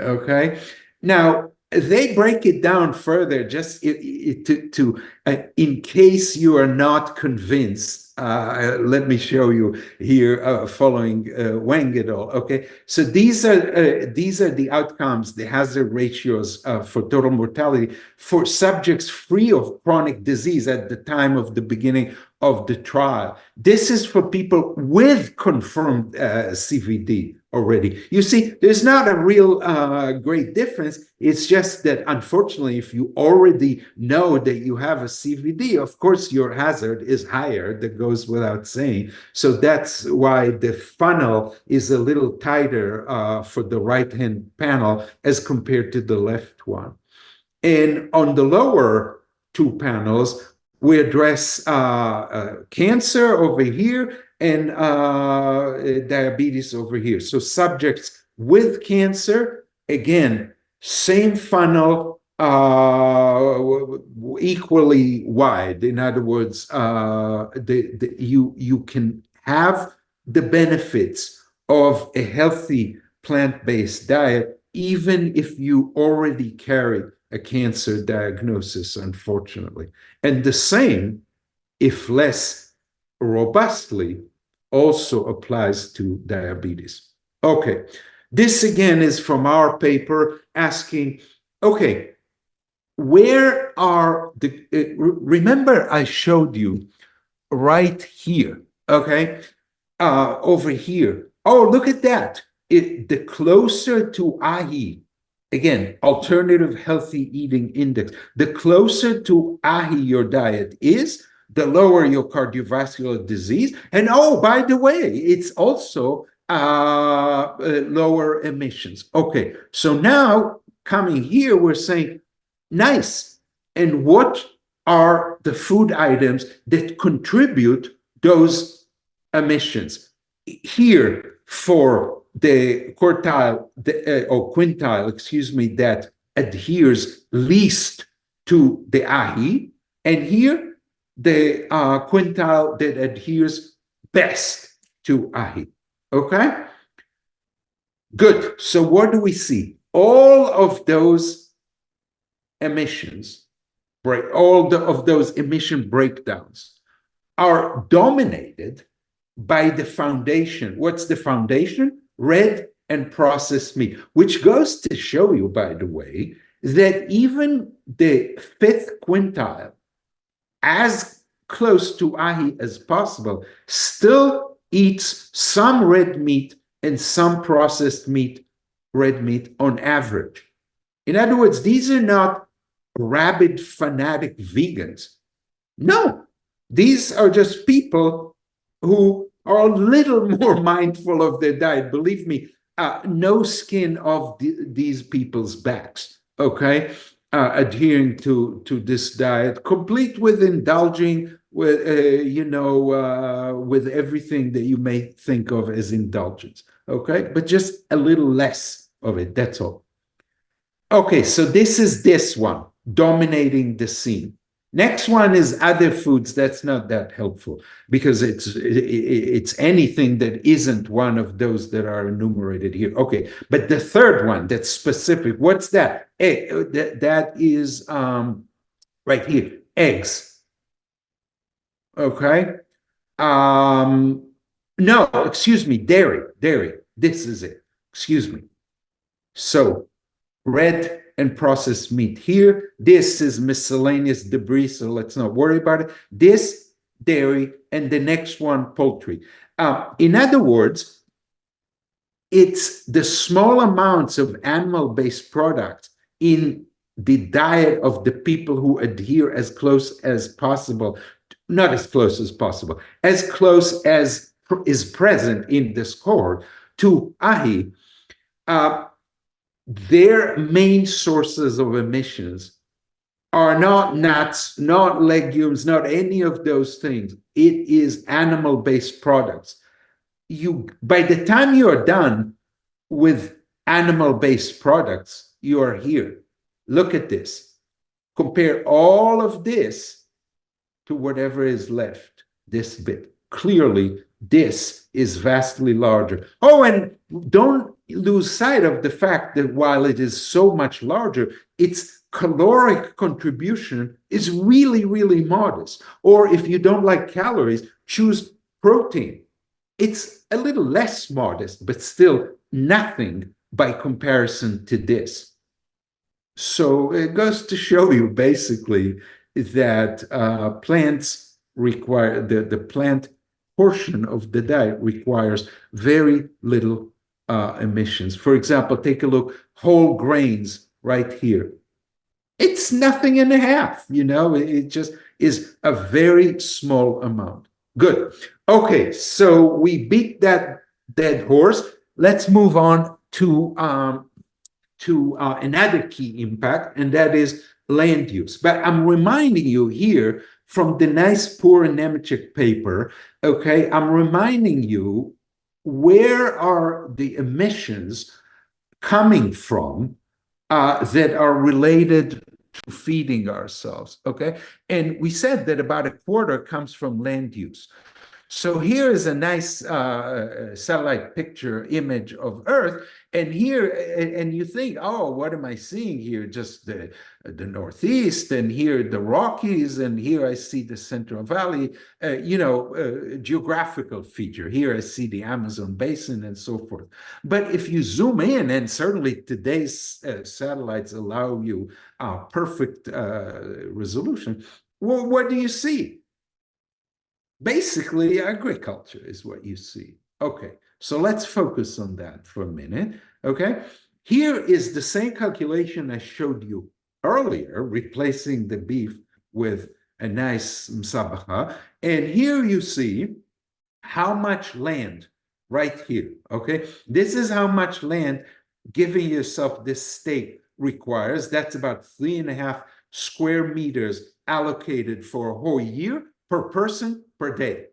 Okay. Now, they break it down further just in case you are not convinced. Let me show you here following Wang et al. Okay, so these are the outcomes, the hazard ratios for total mortality for subjects free of chronic disease at the time of the beginning of the trial. This is for people with confirmed CVD already. You see, there's not a real great difference. It's just that, unfortunately, if you already know that you have a CVD, of course, your hazard is higher. That goes without saying. So that's why the funnel is a little tighter for the right-hand panel as compared to the left one. And on the lower two panels, we address cancer over here and diabetes over here. So subjects with cancer, again, same funnel, equally wide. In other words, you can have the benefits of a healthy plant-based diet even if you already carry a cancer diagnosis, unfortunately. And the same, if less robustly, also applies to diabetes. Okay, this again is from our paper asking, okay, where are the, remember I showed you right here, okay, over here. Oh, look at that. The closer to AHI, again, alternative healthy eating index, the closer to AHI your diet is, the lower your cardiovascular disease. And oh, by the way, it's also lower emissions. Okay, so now coming here, we're saying, nice. And what are the food items that contribute those emissions? Here, for the quartile or quintile, excuse me, that adheres least to the AHI, and here the quintile that adheres best to AHI. Okay? Good. So what do we see? All of those emissions, of those emission breakdowns are dominated by the foundation. What's the foundation? Red and processed meat, which goes to show you, by the way, that even the fifth quintile, as close to AHI as possible, still eats some red meat and some processed meat, red meat on average. In other words, these are not rabid fanatic vegans. No, these are just people who are a little more mindful of their diet. Believe me, no skin off these people's backs, okay? Adhering to this diet, complete with indulging with, with everything that you may think of as indulgence, okay? But just a little less of it, that's all. Okay, so this is this one, dominating the scene. Next one is other foods. That's not that helpful because it's anything that isn't one of those that are enumerated here. Okay, but the third one that's specific, what's that? That is right here, eggs. Okay. No, excuse me, dairy. This is it. Excuse me. So red and processed meat here. This is miscellaneous debris, so let's not worry about it. This, dairy, and the next one, poultry. In other words, it's the small amounts of animal-based products in the diet of the people who adhere as close as possible, not as close as is present in this cohort to AHI, their main sources of emissions are not nuts, not legumes, not any of those things. It is animal-based products. By the time you are done with animal-based products, you are here. Look at this. Compare all of this to whatever is left, this bit. Clearly, this is vastly larger. Oh, and don't lose sight of the fact that while it is so much larger, its caloric contribution is really, really modest. Or if you don't like calories, choose protein. It's a little less modest, but still nothing by comparison to this. So it goes to show you basically that plants require the plant portion of the diet requires very little emissions. For example, take a look, whole grains right here. It's nothing and a half, it just is a very small amount. Good. Okay, so we beat that dead horse. Let's move on to another key impact, and that is land use. But I'm reminding you here from the nice poor Nemechek paper, okay, I'm reminding you where are the emissions coming from that are related to feeding ourselves, okay? And we said that about a quarter comes from land use. So here is a nice satellite picture image of Earth, and here, and you think, oh, what am I seeing here? Just the Northeast, and here the Rockies, and here I see the Central Valley, geographical feature. Here I see the Amazon basin and so forth. But if you zoom in, and certainly today's satellites allow you perfect resolution, well, what do you see? Basically, agriculture is what you see. Okay, so let's focus on that for a minute. Okay, here is the same calculation I showed you earlier, replacing the beef with a nice msabaha. And here you see how much land right here. Okay, this is how much land giving yourself this steak requires. That's about 3.5 square meters allocated for a whole year per person per day.